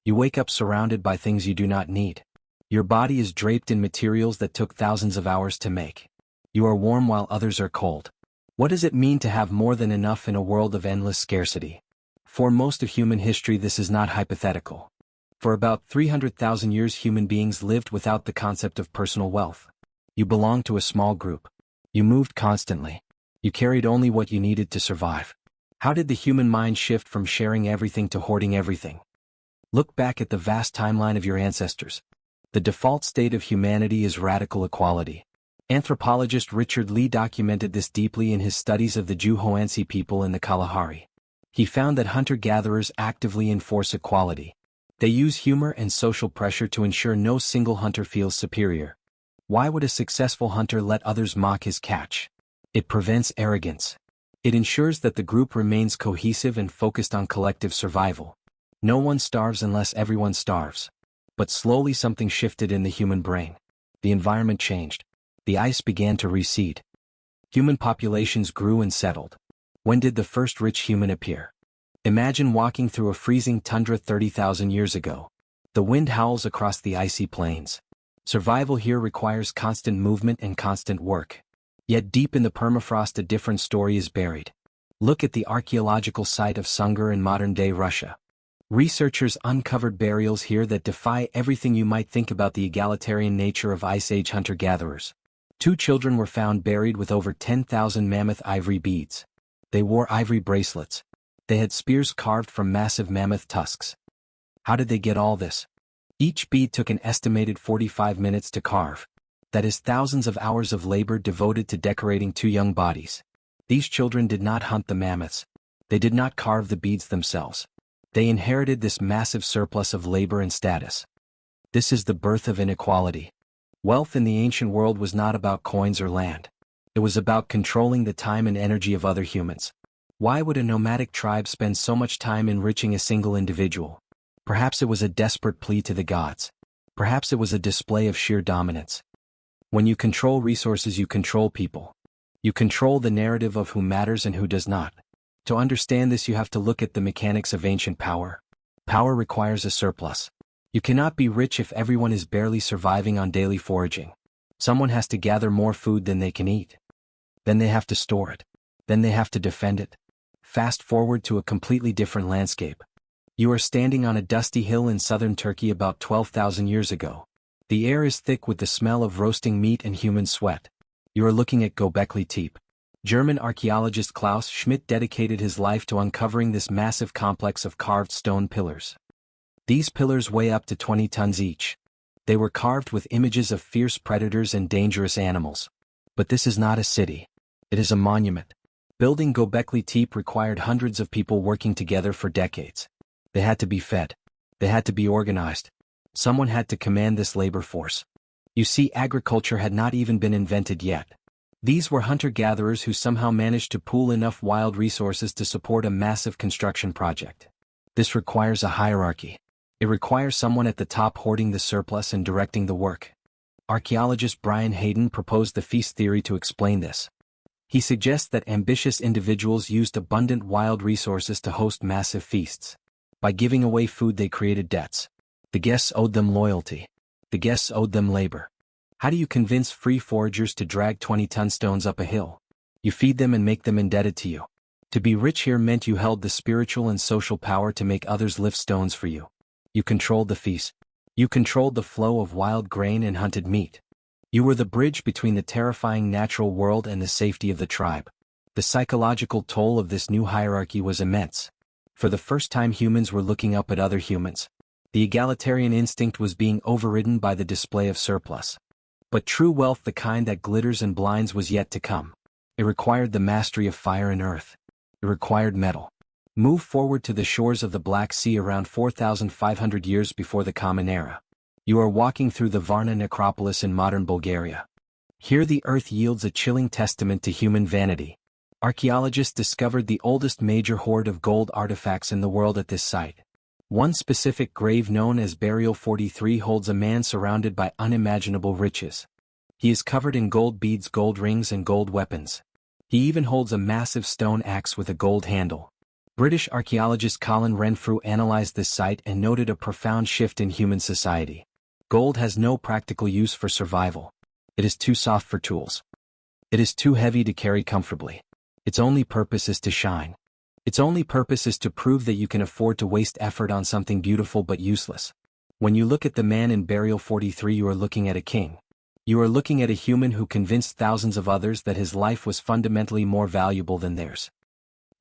You wake up surrounded by things you do not need. Your body is draped in materials that took thousands of hours to make. You are warm while others are cold. What does it mean to have more than enough in a world of endless scarcity? For most of human history, this is not hypothetical. For about 300,000 years, human beings lived without the concept of personal wealth. You belonged to a small group. You moved constantly. You carried only what you needed to survive. How did the human mind shift from sharing everything to hoarding everything? Look back at the vast timeline of your ancestors. The default state of humanity is radical equality. Anthropologist Richard Lee documented this deeply in his studies of the Juhoansi people in the Kalahari. He found that hunter-gatherers actively enforce equality. They use humor and social pressure to ensure no single hunter feels superior. Why would a successful hunter let others mock his catch? It prevents arrogance. It ensures that the group remains cohesive and focused on collective survival. No one starves unless everyone starves. But slowly something shifted in the human brain. The environment changed. The ice began to recede. Human populations grew and settled. When did the first rich human appear? Imagine walking through a freezing tundra 30,000 years ago. The wind howls across the icy plains. Survival here requires constant movement and constant work. Yet deep in the permafrost a different story is buried. Look at the archaeological site of Sungur in modern-day Russia. Researchers uncovered burials here that defy everything you might think about the egalitarian nature of Ice Age hunter-gatherers. 2 children were found buried with over 10,000 mammoth ivory beads. They wore ivory bracelets. They had spears carved from massive mammoth tusks. How did they get all this? Each bead took an estimated 45 minutes to carve. That is thousands of hours of labor devoted to decorating 2 young bodies. These children did not hunt the mammoths. They did not carve the beads themselves. They inherited this massive surplus of labor and status. This is the birth of inequality. Wealth in the ancient world was not about coins or land. It was about controlling the time and energy of other humans. Why would a nomadic tribe spend so much time enriching a single individual? Perhaps it was a desperate plea to the gods. Perhaps it was a display of sheer dominance. When you control resources, you control people. You control the narrative of who matters and who does not. To understand this, you have to look at the mechanics of ancient power. Power requires a surplus. You cannot be rich if everyone is barely surviving on daily foraging. Someone has to gather more food than they can eat. Then they have to store it. Then they have to defend it. Fast forward to a completely different landscape. You are standing on a dusty hill in southern Turkey about 12,000 years ago. The air is thick with the smell of roasting meat and human sweat. You are looking at Göbekli Tepe. German archaeologist Klaus Schmidt dedicated his life to uncovering this massive complex of carved stone pillars. These pillars weigh up to 20 tons each. They were carved with images of fierce predators and dangerous animals. But this is not a city. It is a monument. Building Göbekli Tepe required hundreds of people working together for decades. They had to be fed. They had to be organized. Someone had to command this labor force. You see, agriculture had not even been invented yet. These were hunter-gatherers who somehow managed to pool enough wild resources to support a massive construction project. This requires a hierarchy. It requires someone at the top hoarding the surplus and directing the work. Archaeologist Brian Hayden proposed the feast theory to explain this. He suggests that ambitious individuals used abundant wild resources to host massive feasts. By giving away food, they created debts. The guests owed them loyalty. The guests owed them labor. How do you convince free foragers to drag 20-ton stones up a hill? You feed them and make them indebted to you. To be rich here meant you held the spiritual and social power to make others lift stones for you. You controlled the feast. You controlled the flow of wild grain and hunted meat. You were the bridge between the terrifying natural world and the safety of the tribe. The psychological toll of this new hierarchy was immense. For the first time, humans were looking up at other humans. The egalitarian instinct was being overridden by the display of surplus. But true wealth, the kind that glitters and blinds, was yet to come. It required the mastery of fire and earth. It required metal. Move forward to the shores of the Black Sea around 4,500 years before the Common Era. You are walking through the Varna Necropolis in modern Bulgaria. Here the earth yields a chilling testament to human vanity. Archaeologists discovered the oldest major hoard of gold artifacts in the world at this site. One specific grave, known as Burial 43, holds a man surrounded by unimaginable riches. He is covered in gold beads, gold rings, and gold weapons. He even holds a massive stone axe with a gold handle. British archaeologist Colin Renfrew analyzed this site and noted a profound shift in human society. Gold has no practical use for survival. It is too soft for tools. It is too heavy to carry comfortably. Its only purpose is to shine. Its only purpose is to prove that you can afford to waste effort on something beautiful but useless. When you look at the man in Burial 43, you are looking at a king. You are looking at a human who convinced thousands of others that his life was fundamentally more valuable than theirs.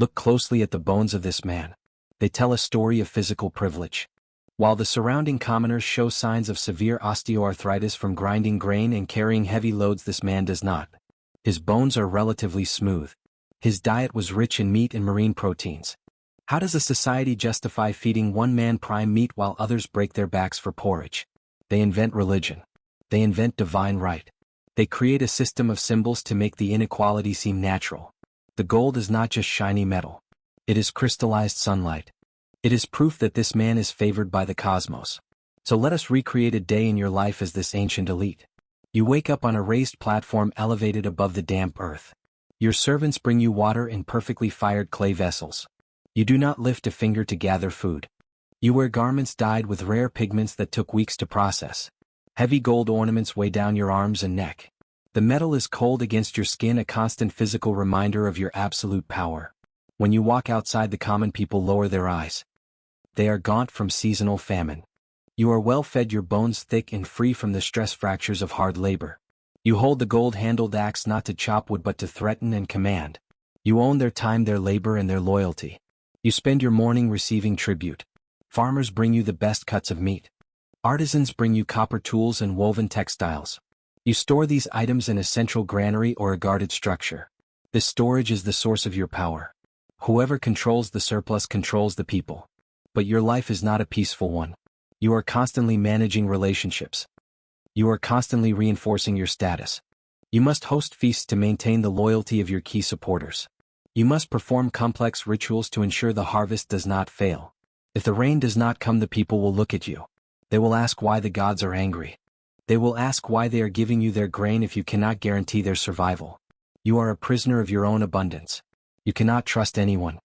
Look closely at the bones of this man. They tell a story of physical privilege. While the surrounding commoners show signs of severe osteoarthritis from grinding grain and carrying heavy loads, this man does not. His bones are relatively smooth. His diet was rich in meat and marine proteins. How does a society justify feeding one man prime meat while others break their backs for porridge? They invent religion. They invent divine right. They create a system of symbols to make the inequality seem natural. The gold is not just shiny metal. It is crystallized sunlight. It is proof that this man is favored by the cosmos. So let us recreate a day in your life as this ancient elite. You wake up on a raised platform elevated above the damp earth. Your servants bring you water in perfectly fired clay vessels. You do not lift a finger to gather food. You wear garments dyed with rare pigments that took weeks to process. Heavy gold ornaments weigh down your arms and neck. The metal is cold against your skin, a constant physical reminder of your absolute power. When you walk outside, the common people lower their eyes. They are gaunt from seasonal famine. You are well fed, your bones thick and free from the stress fractures of hard labor. You hold the gold-handled axe not to chop wood but to threaten and command. You own their time, their labor, and their loyalty. You spend your morning receiving tribute. Farmers bring you the best cuts of meat. Artisans bring you copper tools and woven textiles. You store these items in a central granary or a guarded structure. This storage is the source of your power. Whoever controls the surplus controls the people. But your life is not a peaceful one. You are constantly managing relationships. You are constantly reinforcing your status. You must host feasts to maintain the loyalty of your key supporters. You must perform complex rituals to ensure the harvest does not fail. If the rain does not come, the people will look at you. They will ask why the gods are angry. They will ask why they are giving you their grain if you cannot guarantee their survival. You are a prisoner of your own abundance. You cannot trust anyone.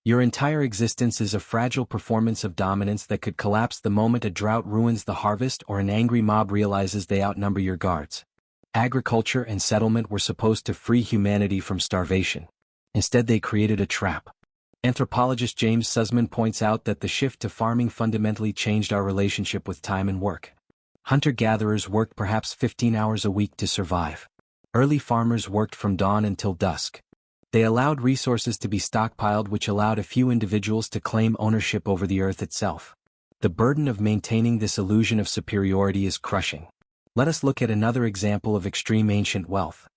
Your entire existence is a fragile performance of dominance that could collapse the moment a drought ruins the harvest or an angry mob realizes they outnumber your guards. Agriculture and settlement were supposed to free humanity from starvation. Instead, they created a trap. Anthropologist James Sussman points out that the shift to farming fundamentally changed our relationship with time and work. Hunter-gatherers worked perhaps 15 hours a week to survive. Early farmers worked from dawn until dusk. They allowed resources to be stockpiled, which allowed a few individuals to claim ownership over the earth itself. The burden of maintaining this illusion of superiority is crushing. Let us look at another example of extreme ancient wealth.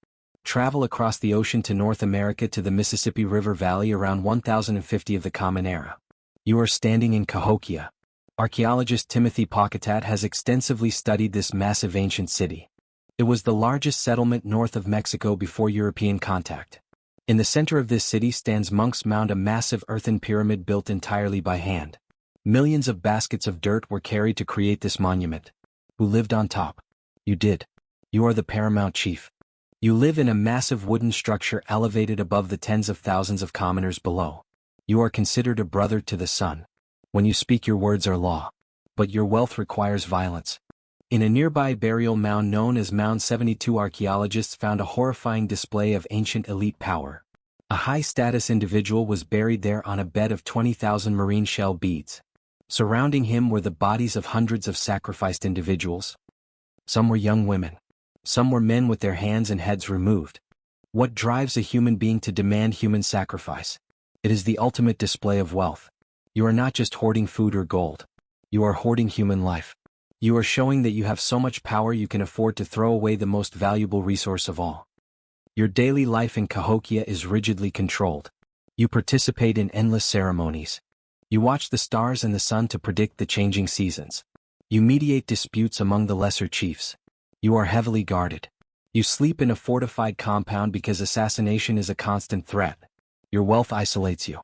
Travel across the ocean to North America to the Mississippi River Valley around 1050 of the Common Era. You are standing in Cahokia. Archaeologist Timothy Pocketat has extensively studied this massive ancient city. It was the largest settlement north of Mexico before European contact. In the center of this city stands Monk's Mound, a massive earthen pyramid built entirely by hand. Millions of baskets of dirt were carried to create this monument. Who lived on top? You did. You are the paramount chief. You live in a massive wooden structure elevated above the tens of thousands of commoners below. You are considered a brother to the sun. When you speak, your words are law. But your wealth requires violence. In a nearby burial mound known as Mound 72, archaeologists found a horrifying display of ancient elite power. A high-status individual was buried there on a bed of 20,000 marine shell beads. Surrounding him were the bodies of hundreds of sacrificed individuals. Some were young women. Some were men with their hands and heads removed. What drives a human being to demand human sacrifice? It is the ultimate display of wealth. You are not just hoarding food or gold. You are hoarding human life. You are showing that you have so much power you can afford to throw away the most valuable resource of all. Your daily life in Cahokia is rigidly controlled. You participate in endless ceremonies. You watch the stars and the sun to predict the changing seasons. You mediate disputes among the lesser chiefs. You are heavily guarded. You sleep in a fortified compound because assassination is a constant threat. Your wealth isolates you.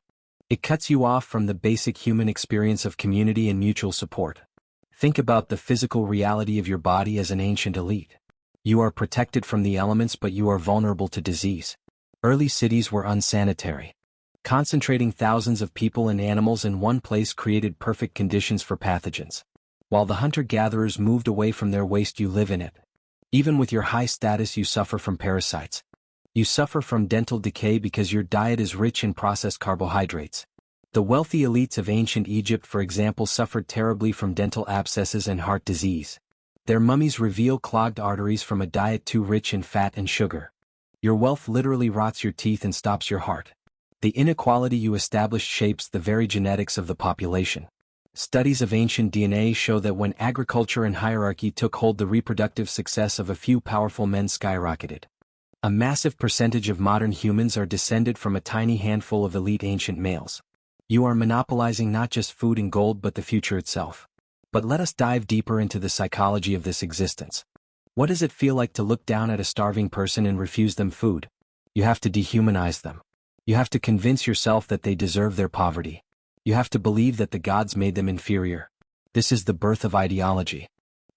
It cuts you off from the basic human experience of community and mutual support. Think about the physical reality of your body as an ancient elite. You are protected from the elements, but you are vulnerable to disease. Early cities were unsanitary. Concentrating thousands of people and animals in one place created perfect conditions for pathogens. While the hunter-gatherers moved away from their waste, you live in it. Even with your high status, you suffer from parasites. You suffer from dental decay because your diet is rich in processed carbohydrates. The wealthy elites of ancient Egypt, for example, suffered terribly from dental abscesses and heart disease. Their mummies reveal clogged arteries from a diet too rich in fat and sugar. Your wealth literally rots your teeth and stops your heart. The inequality you establish shapes the very genetics of the population. Studies of ancient DNA show that when agriculture and hierarchy took hold, the reproductive success of a few powerful men skyrocketed. A massive percentage of modern humans are descended from a tiny handful of elite ancient males. You are monopolizing not just food and gold but the future itself. But let us dive deeper into the psychology of this existence. What does it feel like to look down at a starving person and refuse them food? You have to dehumanize them. You have to convince yourself that they deserve their poverty. You have to believe that the gods made them inferior. This is the birth of ideology.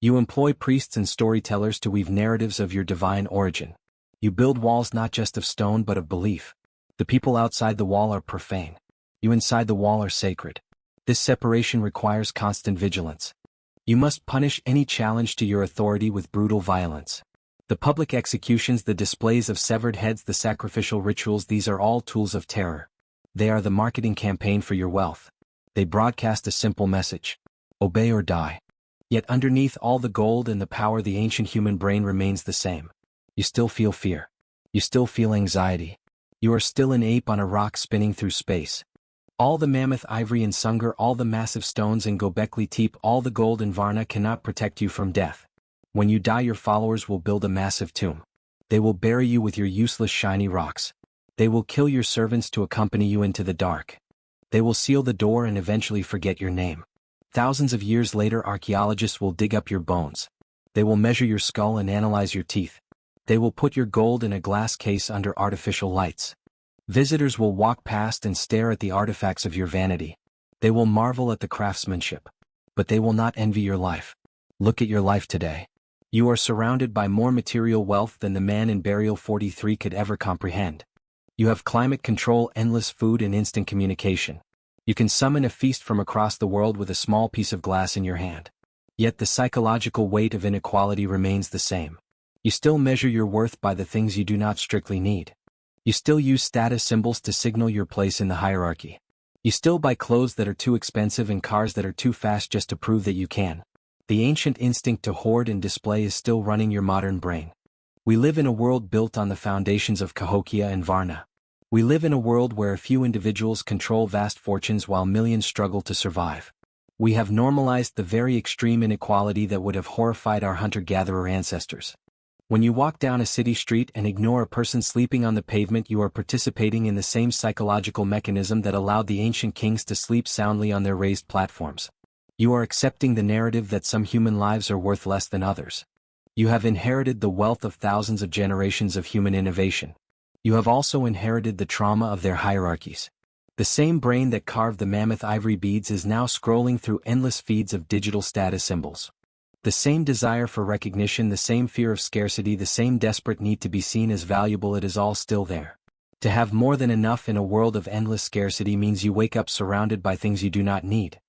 You employ priests and storytellers to weave narratives of your divine origin. You build walls not just of stone but of belief. The people outside the wall are profane. You inside the wall are sacred. This separation requires constant vigilance. You must punish any challenge to your authority with brutal violence. The public executions, the displays of severed heads, the sacrificial rituals, these are all tools of terror. They are the marketing campaign for your wealth. They broadcast a simple message: obey or die. Yet underneath all the gold and the power, the ancient human brain remains the same. You still feel fear. You still feel anxiety. You are still an ape on a rock spinning through space. All the mammoth ivory in Sungar, all the massive stones in Göbekli Tepe, all the gold in Varna cannot protect you from death. When you die, your followers will build a massive tomb. They will bury you with your useless shiny rocks. They will kill your servants to accompany you into the dark. They will seal the door and eventually forget your name. Thousands of years later, archaeologists will dig up your bones. They will measure your skull and analyze your teeth. They will put your gold in a glass case under artificial lights. Visitors will walk past and stare at the artifacts of your vanity. They will marvel at the craftsmanship. But they will not envy your life. Look at your life today. You are surrounded by more material wealth than the man in Burial 43 could ever comprehend. You have climate control, endless food, and instant communication. You can summon a feast from across the world with a small piece of glass in your hand. Yet the psychological weight of inequality remains the same. You still measure your worth by the things you do not strictly need. You still use status symbols to signal your place in the hierarchy. You still buy clothes that are too expensive and cars that are too fast just to prove that you can. The ancient instinct to hoard and display is still running your modern brain. We live in a world built on the foundations of Cahokia and Varna. We live in a world where a few individuals control vast fortunes while millions struggle to survive. We have normalized the very extreme inequality that would have horrified our hunter-gatherer ancestors. When you walk down a city street and ignore a person sleeping on the pavement, you are participating in the same psychological mechanism that allowed the ancient kings to sleep soundly on their raised platforms. You are accepting the narrative that some human lives are worth less than others. You have inherited the wealth of thousands of generations of human innovation. You have also inherited the trauma of their hierarchies. The same brain that carved the mammoth ivory beads is now scrolling through endless feeds of digital status symbols. The same desire for recognition, the same fear of scarcity, the same desperate need to be seen as valuable, it is all still there. To have more than enough in a world of endless scarcity means you wake up surrounded by things you do not need.